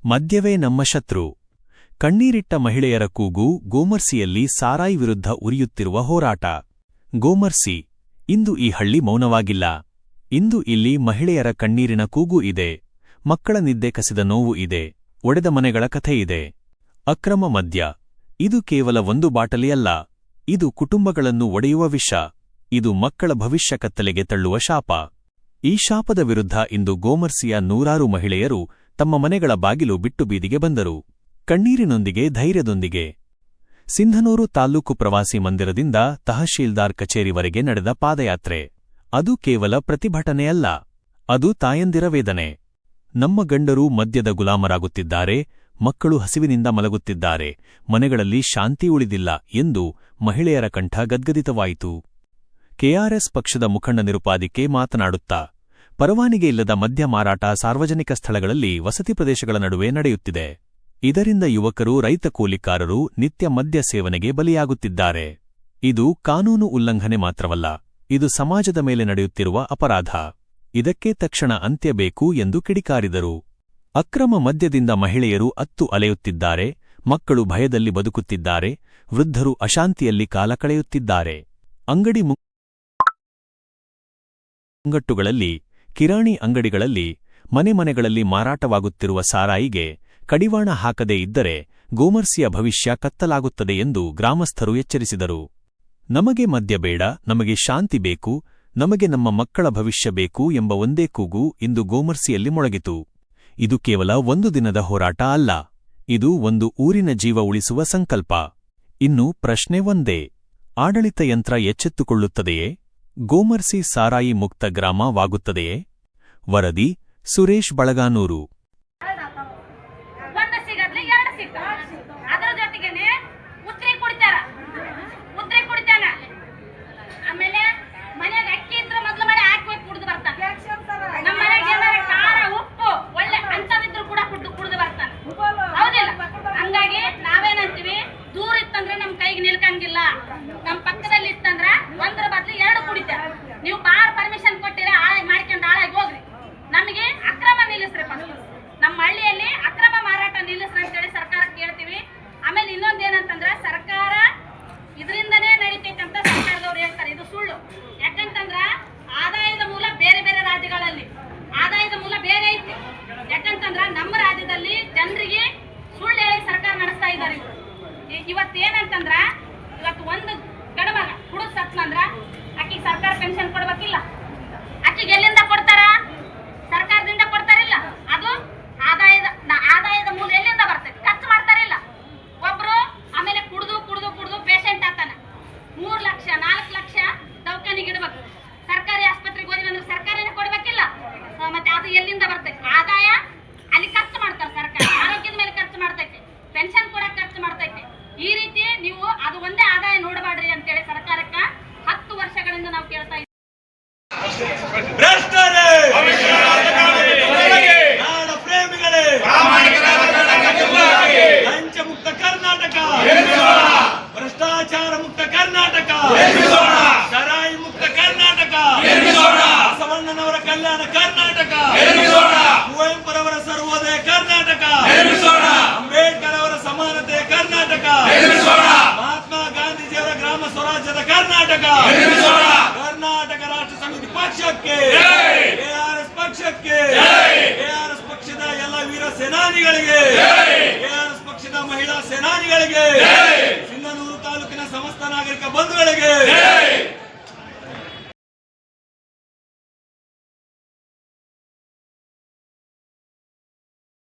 ಮದ್ಯವೇ ನಮ್ಮ ಶತ್ರು. ಕಣ್ಣೀರಿಟ್ಟ ಮಹಿಳೆಯರ ಕೂಗು ಗೋಮರ್ಸಿಯಲ್ಲಿ ಸಾರಾಯಿ ವಿರುದ್ಧ ಉರಿಯುತ್ತಿರುವ ಹೋರಾಟ. ಗೋಮರ್ಸಿ. ಇಂದು ಈ ಹಳ್ಳಿ ಮೌನವಾಗಿಲ್ಲ. ಇಂದು ಇಲ್ಲಿ ಮಹಿಳೆಯರ ಕಣ್ಣೀರಿನ ಕೂಗು ಇದೆ. ಮಕ್ಕಳ ನಿದ್ದೆ ಕಸಿದ ನೋವು ಇದೆ. ಒಡೆದ ಮನೆಗಳ ಕಥೆಯಿದೆ. ಅಕ್ರಮ ಮದ್ಯ. ಇದು ಕೇವಲ ಒಂದು ಬಾಟಲಿಯಲ್ಲ. ಇದು ಕುಟುಂಬಗಳನ್ನು ಒಡೆಯುವ ವಿಷ. ಇದು ಮಕ್ಕಳ ಭವಿಷ್ಯ ಕತ್ತಲೆಗೆ ತಳ್ಳುವ ಶಾಪ. ಈ ಶಾಪದ ವಿರುದ್ಧ ಇಂದು ಗೋಮರ್ಸಿಯ ನೂರಾರು ಮಹಿಳೆಯರು ತಮ್ಮ ಮನೆಗಳ ಬಾಗಿಲು ಬಿಟ್ಟು ಬೀದಿಗೆ ಬಂದರು. ಕಣ್ಣೀರಿನೊಂದಿಗೆ, ಧೈರ್ಯದೊಂದಿಗೆ. ಸಿಂಧನೂರು ತಾಲ್ಲೂಕು ಪ್ರವಾಸಿ ಮಂದಿರದಿಂದ ತಹಶೀಲ್ದಾರ್ ಕಚೇರಿವರೆಗೆ ನಡೆದ ಪಾದಯಾತ್ರೆ. ಅದು ಕೇವಲ ಪ್ರತಿಭಟನೆಯಲ್ಲ. ಅದು ತಾಯಂದಿರ ವೇದನೆ. ನಮ್ಮ ಗಂಡರು ಮದ್ಯದ ಗುಲಾಮರಾಗುತ್ತಿದ್ದಾರೆ, ಮಕ್ಕಳು ಹಸಿವಿನಿಂದ ಮಲಗುತ್ತಿದ್ದಾರೆ, ಮನೆಗಳಲ್ಲಿ ಶಾಂತಿ ಉಳಿದಿಲ್ಲ ಎಂದು ಮಹಿಳೆಯರ ಕಂಠ ಗದ್ಗದಿತವಾಯಿತು. ಕೆಆರ್ಎಸ್ ಪಕ್ಷದ ಮುಖಂಡ ನಿರುಪಾದಿಕೆ ಮಾತನಾಡುತ್ತಾ, ಪರವಾನಿಗೆಯಿಲ್ಲದ ಮದ್ಯ ಮಾರಾಟ ಸಾರ್ವಜನಿಕ ಸ್ಥಳಗಳಲ್ಲಿ ವಸತಿ ಪ್ರದೇಶಗಳ ನಡುವೆ ನಡೆಯುತ್ತಿದೆ. ಇದರಿಂದ ಯುವಕರು, ರೈತ ಕೂಲಿಕಾರರು ನಿತ್ಯ ಮದ್ಯ ಸೇವನೆಗೆ ಬಲಿಯಾಗುತ್ತಿದ್ದಾರೆ. ಇದು ಕಾನೂನು ಉಲ್ಲಂಘನೆ ಮಾತ್ರವಲ್ಲ, ಇದು ಸಮಾಜದ ಮೇಲೆ ನಡೆಯುತ್ತಿರುವ ಅಪರಾಧ. ಇದಕ್ಕೆ ತಕ್ಷಣ ಅಂತ್ಯ ಬೇಕು ಎಂದು ಕಿಡಿಕಾರಿದರು. ಅಕ್ರಮ ಮದ್ಯದಿಂದ ಮಹಿಳೆಯರು ಅತ್ತು ಅಲೆಯುತ್ತಿದ್ದಾರೆ, ಮಕ್ಕಳು ಭಯದಲ್ಲಿ ಬದುಕುತ್ತಿದ್ದಾರೆ, ವೃದ್ಧರು ಅಶಾಂತಿಯಲ್ಲಿ ಕಾಲ ಕಳೆಯುತ್ತಿದ್ದಾರೆ. ಅಂಗಡಿ ಮುಂಗಟ್ಟುಗಳಲ್ಲಿ, ಕಿರಾಣಿ ಅಂಗಡಿಗಳಲ್ಲಿ, ಮನೆಗಳಲ್ಲಿ ಮಾರಾಟವಾಗುತ್ತಿರುವ ಸಾರಾಯಿಗೆ ಕಡಿವಾಣ ಹಾಕದೇ ಇದ್ದರೆ ಗೋಮರ್ಸಿಯ ಭವಿಷ್ಯ ಕತ್ತಲಾಗುತ್ತದೆ ಎಂದು ಗ್ರಾಮಸ್ಥರು ಎಚ್ಚರಿಸಿದರು. ನಮಗೆ ಮದ್ಯ ಬೇಡ, ನಮಗೆ ಶಾಂತಿ ಬೇಕು, ನಮಗೆ ನಮ್ಮ ಮಕ್ಕಳ ಭವಿಷ್ಯ ಬೇಕು ಎಂಬ ಒಂದೇ ಕೂಗು ಇಂದು ಗೋಮರ್ಸಿಯಲ್ಲಿ ಮೊಳಗಿತು. ಇದು ಕೇವಲ ಒಂದು ದಿನದ ಹೋರಾಟ ಅಲ್ಲ. ಇದು ಒಂದು ಊರಿನ ಜೀವ ಉಳಿಸುವ ಸಂಕಲ್ಪ. ಇನ್ನು ಪ್ರಶ್ನೆ ಒಂದೇ: ಆಡಳಿತ ಯಂತ್ರ ಎಚ್ಚೆತ್ತುಕೊಳ್ಳುತ್ತದೆಯೇ? ಗೋಮರ್ಸಿ ಸಾರಾಯಿ ಮುಕ್ತ ಗ್ರಾಮವಾಗುತ್ತದೆಯೇ? ವರದಿ: ಸುರೇಶ್ ಬಳಗಾನೂರು. ನಮ್ಮ ಪಕ್ಕದಲ್ಲಿ ಇತ್ತಂದ್ರ ಒಂದರ ಬದಲು ಎರಡು ಕುಡಿತಾರ. ನೀವು ಬಾರ್ ಪರ್ಮಿಷನ್ ಕೊಟ್ಟಿರ ಮಾಡ್ಕೊಂಡು ಹಾಳಾಗಿ ಹೋಗ್ರಿ. ನಮಗೆ ಅಕ್ರಮ ನಿಲ್ಲಿಸ್ರಿ. ನಮ್ಮ ಹಳ್ಳಿಯಲ್ಲಿ ಅಕ್ರಮ ಮಾರಾಟ ನಿಲ್ಲಿಸ್ರಿ ಅಂತೇಳಿ ಸರ್ಕಾರಕ್ಕೆ ಕೇಳ್ತೀವಿ. ಆಮೇಲೆ ಇನ್ನೊಂದೇನಂತಂದ್ರ, ಸರ್ಕಾರ ಇದರಿಂದನೇ ನಡೀತೈತೆ ಅಂತ ಸರ್ಕಾರದವ್ರು ಹೇಳ್ತಾರೆ. ಇದು ಸುಳ್ಳು. ಯಾಕಂತಂದ್ರ ಆದಾಯದ ಮೂಲ ಬೇರೆ ಬೇರೆ ರಾಜ್ಯಗಳಲ್ಲಿ ಆದಾಯದ ಮೂಲ ಬೇರೆ ಐತಿ. ಯಾಕಂತಂದ್ರ ನಮ್ಮ ರಾಜ್ಯದಲ್ಲಿ ಜನರಿಗೆ ಸುಳ್ಳು ಹೇಳಿ ಸರ್ಕಾರ ನಡೆಸ್ತಾ ಇದ್ದಾರೆ. ಇವತ್ತೇನಂತಂದ್ರ, ಇವತ್ತು ಒಂದು ಗಣಮಗ ಹುಡುಗ ಸತ್ನಂದ್ರ ಆಕಿಗೆ ಸರ್ಕಾರ ಪೆನ್ಷನ್ ಕೊಡ್ಬೇಕಿಲ್ಲ. ಆಕಿಗೆ ಎಲ್ಲಿಂದ ಕೊಡ್ತಾರ? ಸರ್ಕಾರದಿಂದ ಕೊಡ್ತಾರಿಲ್ಲ. ಅದು ಆದಾಯದ ಮೂಲ ಎಲ್ಲಿಂದ ಬರ್ತೈತಿ? ಖರ್ಚು ಮಾಡ್ತಾರಿಲ್ಲ ಒಬ್ರು. ಆಮೇಲೆ ಕುಡ್ದು ಕುಡ್ದು ಕುಡ್ದು ಪೇಷಂಟ್ ಆತಾನ. 3 ಲಕ್ಷ 4 ಲಕ್ಷ ದವಾಖಾನೆಗೆ ಇಡ್ಬೇಕು. ಸರ್ಕಾರಿ ಆಸ್ಪತ್ರೆಗೆ ಹೋದ್ವಿ ಅಂದ್ರೆ ಸರ್ಕಾರನೇ ಕೊಡ್ಬೇಕಿಲ್ಲ. ಮತ್ತೆ ಅದು ಎಲ್ಲಿಂದ ಬರ್ತೈತಿ? ಆದಾಯ ಅಲ್ಲಿ ಖರ್ಚು ಮಾಡ್ತಾರೆ ಸರ್ಕಾರ. ಆರೋಗ್ಯದ ಮೇಲೆ ಖರ್ಚು ಮಾಡ್ತೈತಿ, ಪೆನ್ಷನ್ ಕೂಡ ಖರ್ಚು ಮಾಡ್ತೈತಿ. ಈ ರೀತಿ ನೀವು ಅದು ಒಂದೇ ಆದಾಯ ನೋಡಬಾಡ್ರಿ ಅಂತೇಳಿ ಸರ್ಕಾರಕ್ಕ 10 ವರ್ಷಗಳಿಂದ ನಾವು ಕೇಳ್ತಾ ಇದ್ದೀವಿ. ಲಂಚ ಮುಕ್ತ ಕರ್ನಾಟಕ, ಭ್ರಷ್ಟಾಚಾರ ಮುಕ್ತ ಕರ್ನಾಟಕ, ಸರಾಯಿ ಮುಕ್ತ ಕರ್ನಾಟಕ, ಬಸವಣ್ಣನವರ ಕಲ್ಯಾಣ ಕರ್ನಾಟಕ, ಕುವೆಂಪುರವರ ಸರ್ವೋದಯ ಕರ್ನಾಟಕ, ಅಂಬೇಡ್ಕರ್ ಅವರ ಸಮಾನತೆ ಕರ್ನಾಟಕ, ಮಹಾತ್ಮ ಗಾಂಧೀಜಿಯವರ ಗ್ರಾಮ ಸ್ವರಾಜ್ಯದ ಕರ್ನಾಟಕ, ಕರ್ನಾಟಕ ರಾಷ್ಟ್ರ ಸಮಿತಿ ಪಕ್ಷಕ್ಕೆ, ಕೆಆರ್ಎಸ್ ಪಕ್ಷಕ್ಕೆ, ಕೆಆರ್ಎಸ್ ಪಕ್ಷದ ಎಲ್ಲ ವೀರ ಸೇನಾನಿಗಳಿಗೆ, ಕೆಆರ್ಎಸ್ ಪಕ್ಷದ ಮಹಿಳಾ ಸೇನಾನಿಗಳಿಗೆ, ಸಿಂಧನೂರು ತಾಲೂಕಿನ ಸಮಸ್ತ ನಾಗರಿಕ ಬಂಧುಗಳಿಗೆ